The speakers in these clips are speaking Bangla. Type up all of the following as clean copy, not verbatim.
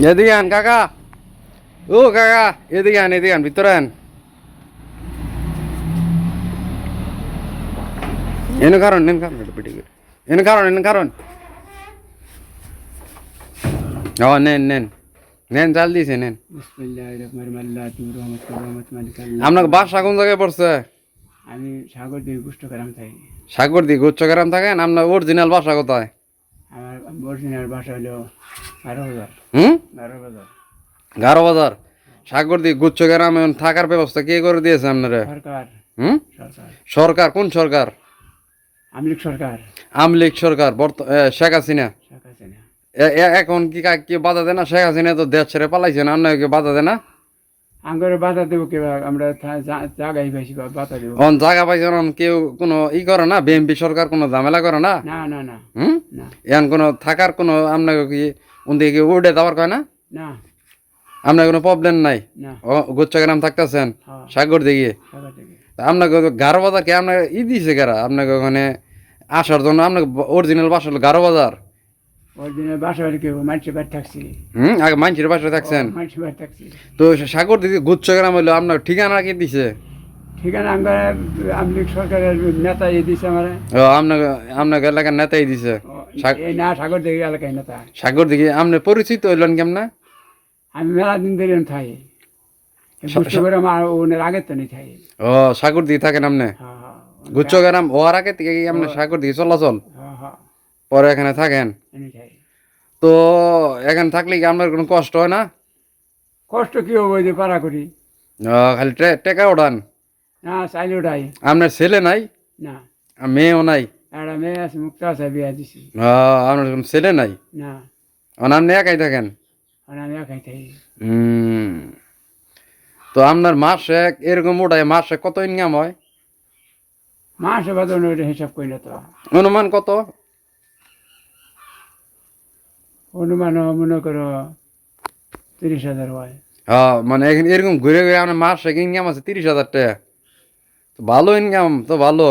এদিকে আন কাকা, ও কাকা, এদিকে আন ভিতরে আন। এনে কারণ এনে কারণ ও নেন চাল দিয়েছে নেন। আপনাকে বাসা কোন জায়গায় পড়ছে? আমি সাগর দিয়ে গুষ্টগ্রাম থাকি। সাগর দিয়ে গুচ্ছগ্রাম থাকেন? আপনার অরিজিনাল বাসা কোথায়? আমার অরিজিনাল বাসা হলো 12,000। হুম, 12,000 গারো বাজার। সাগর দিয়ে গুচ্ছগ্রাম থাকার ব্যবস্থা কে করে দিয়েছে আপনারা? সরকার। হুম, সরকার সরকার কোন সরকার? আমলিক সরকার। আমলিগ সরকার, শেখ হাসিনা। শেখ হাসিনা। এখন কি কি বাধা দেয় না? শেখ হাসিনা তো দেশ ছেড়ে পালাইছে না, আপনাকে বাধা দেয় না? আঙ্গরে বাধা দেবো কেবা, আমরা জায়গায় বেশি বাধা দেবো। অন জায়গা পাইছে কেউ কোনো করে না? বিএনপি সরকার কোনো ঝামেলা করে না? না না না হুম, না এখন কোনো থাকার কোনো আপনাকে কি ওদিকে কি উঠে যাওয়ার কয় না? না আপনার কোনো প্রবলেম নাই? না। ও গুচ্ছগ্রাম থাকতেছেন হ্যাঁ, সাগর দিকে? সাগর থেকে। আপনাকে গারো বাজার কি আপনাকে দিছে কারা আপনাকে ওখানে আসার জন্য? আপনাকে অরিজিনাল বাসা হলো গারো বাজার। ওই দিনে বাসা বাড়ি কেউ মানুষের বাড়ি থাকছি। হুম, আগে মানুষের বাসায় থাকছেন? মানুষের বাড়ি থাকছি। তো সাগর দিকে গুচ্ছগ্রাম হইলো আপনার ঠিকানা কি দিছে? ঠিকানা আঙ্গরে আমলিক সরকারের নেতা দিছে আমার। ও আপনাকে এলাকার নেতাই দিছে? এই না সাগর দিকে এলাকায় নেতা। সাগর দিকে আপনি পরিচিত হইলেন কেমন? আমি মেলা দিন ধরে থাই বুঝতে করে আমার ওনের আগের তো নেই থাই। ও সাগর দিকে থাকেন আপনি? হ্যাঁ হ্যাঁ গুচ্ছগ্রাম হওয়ার আগে থেকে কি আপনি সাগর দিকে চলাচল হ্যাঁ হ্যাঁ পরে এখানে থাকেন? এনে থাই। তো এখানে থাকলে কি আপনার কোনো কষ্ট হয় না? কষ্ট কি হবে, ওই যে পাড়া করি। খালি টেকা ওঠান? না চাইলে ওটাই। আপনার ছেলে নাই? না আর মেয়েও নাই? একটা মেয়ে আছে, মুক্তা আছে, বিয়া দিছি। আপনার কোনো ছেলে নাই? না আপনি একাই থাকেন? আর আমি একাই থাকি। হুম, তো আপনার মাসে এরকম ওটাই মাসে কত ইনকাম হয়? মাসে বাদন ওইটা হিসাব করি না তো। অনুমান কত? অনুমান মনে করো 30,000 হয়। মানে এরকম ঘুরে ঘুরে আপনার মাসে ইনকাম আছে 30,000 টাকা? তো ভালো ইনকাম তো, ভালো।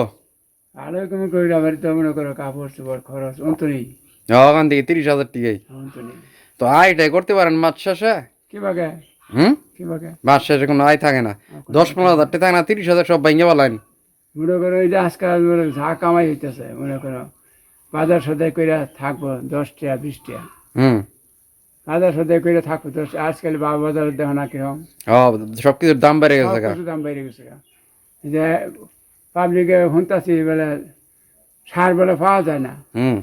ভালো রকম করি, আবার তো মনে করো কাপড় চোপড় খরচ অন্ত নেই। ওখান থেকে 30,000 টাকাই অন্ত নেই। তো আয়টাই করতে পারেন মাস শেষে? কি বাগে হুম, কি বাগে মাস শেষে কোনো আয় থাকে না? 10-15 হাজার টাকা থাকে না? 30,000 সব ভাঙে পালাইন। মনে করো এই যে আজকাল যা কামাই হইতেছে, মনে করো বাজার সদাই করে থাকবো 10 টাকা 20 টাকা। হুম, বাজার সদাই করে থাকবো 10। আজকাল বাজারের দেখো না কিরকম সবকিছুর দাম বেড়ে গেছে গা। সব দাম বেড়ে গেছে। যে পাবলিকে শুনতেছি বলে সার বলে পাওয়া যায় না। হুম,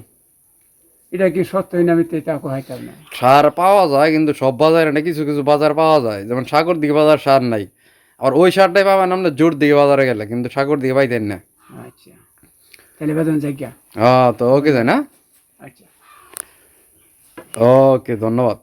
এটা কি সত্যই না মিথ্যে তা কোহাইতাম না। সার পাওয়া যায় কিন্তু সব বাজারে না, কিছু কিছু বাজার পাওয়া যায়। যেমন সাগর দিকে বাজার সার নাই, আর ওই সারটাই পাবেন আমরা জোর দিকে বাজারে গেলে, কিন্তু সাগর দিকে পাইতেন না। আচ্ছা তাহলে বেতন জায়গা। তো ওকে যায় না? আচ্ছা ওকে, ধন্যবাদ।